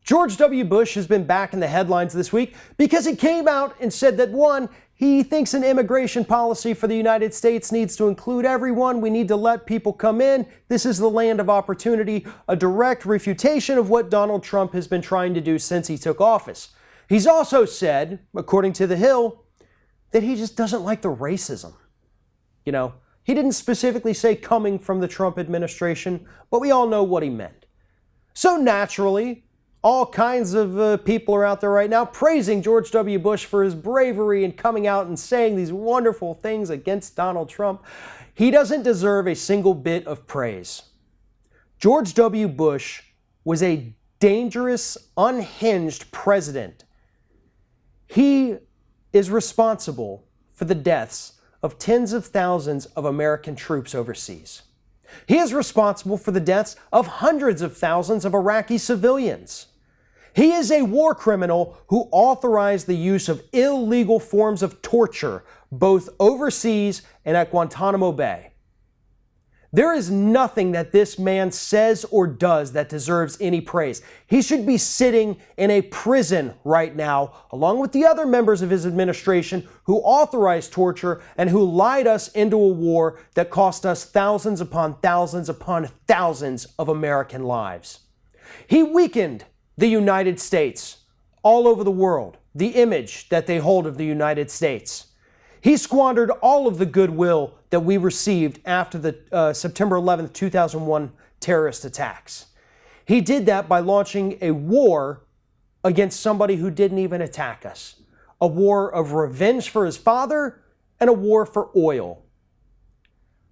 George W. Bush has been back in the headlines this week because he came out and said that, one, he thinks an immigration policy for the United States needs to include everyone. We need to let people come in. This is the land of opportunity, a direct refutation of what Donald Trump has been trying to do since he took office. He's also said, according to The Hill, that he just doesn't like the racism. You know, he didn't specifically say coming from the Trump administration, but we all know what he meant. So naturally, all kinds of people are out there right now praising George W. Bush for his bravery and coming out and saying these wonderful things against Donald Trump. He doesn't deserve a single bit of praise. George W. Bush was a dangerous, unhinged president. He is responsible for the deaths of tens of thousands of American troops overseas. He is responsible for the deaths of hundreds of thousands of Iraqi civilians. He is a war criminal who authorized the use of illegal forms of torture, both overseas and at Guantanamo Bay. There is nothing that this man says or does that deserves any praise. He should be sitting in a prison right now, along with the other members of his administration who authorized torture and who lied us into a war that cost us thousands upon thousands upon thousands of American lives. He weakened the United States all over the world, the image that they hold of the United States. He squandered all of the goodwill that we received after the September 11th, 2001 terrorist attacks. He did that by launching a war against somebody who didn't even attack us. A war of revenge for his father and a war for oil.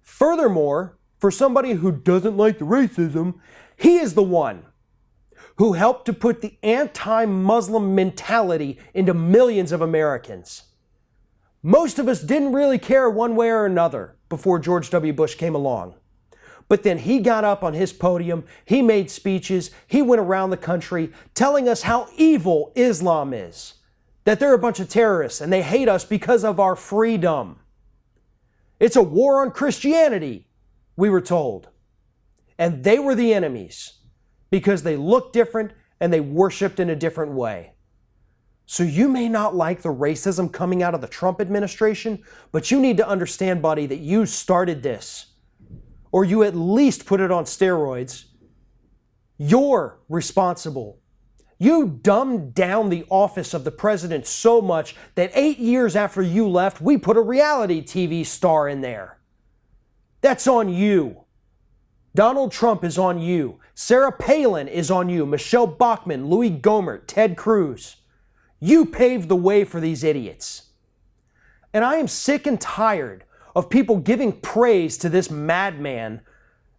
Furthermore, for somebody who doesn't like the racism, he is the one who helped to put the anti-Muslim mentality into millions of Americans. Most of us didn't really care one way or another before George W. Bush came along. But then he got up on his podium, he made speeches, he went around the country telling us how evil Islam is, that they're a bunch of terrorists and they hate us because of our freedom. It's a war on Christianity, we were told. And they were the enemies because they looked different and they worshiped in a different way. So you may not like the racism coming out of the Trump administration, but you need to understand, buddy, that you started this, or you at least put it on steroids. You're responsible. You dumbed down the office of the president so much that 8 years after you left, we put a reality TV star in there. That's on you. Donald Trump is on you. Sarah Palin is on you. Michelle Bachmann, Louis Gohmert, Ted Cruz. You paved the way for these idiots. And I am sick and tired of people giving praise to this madman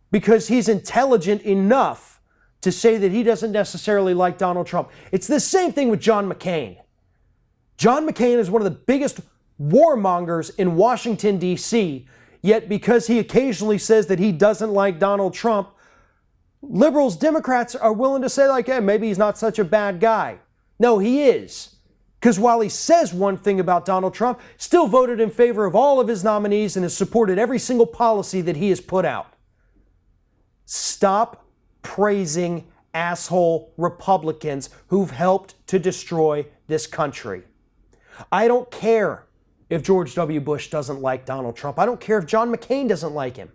because he's intelligent enough to say that he doesn't necessarily like Donald Trump. It's the same thing with John McCain. John McCain is one of the biggest warmongers in Washington, D.C., yet because he occasionally says that he doesn't like Donald Trump, liberals, Democrats are willing to say like, hey, maybe he's not such a bad guy. No, he is. Because while he says one thing about Donald Trump, still voted in favor of all of his nominees and has supported every single policy that he has put out. Stop praising asshole Republicans who've helped to destroy this country. I don't care if George W. Bush doesn't like Donald Trump. I don't care if John McCain doesn't like him.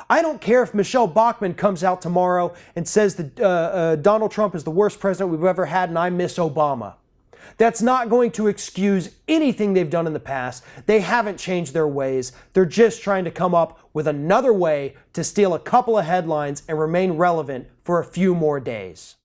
I don't care if Michelle Bachmann comes out tomorrow and says that Donald Trump is the worst president we've ever had and I miss Obama. That's not going to excuse anything they've done in the past. They haven't changed their ways. They're just trying to come up with another way to steal a couple of headlines and remain relevant for a few more days.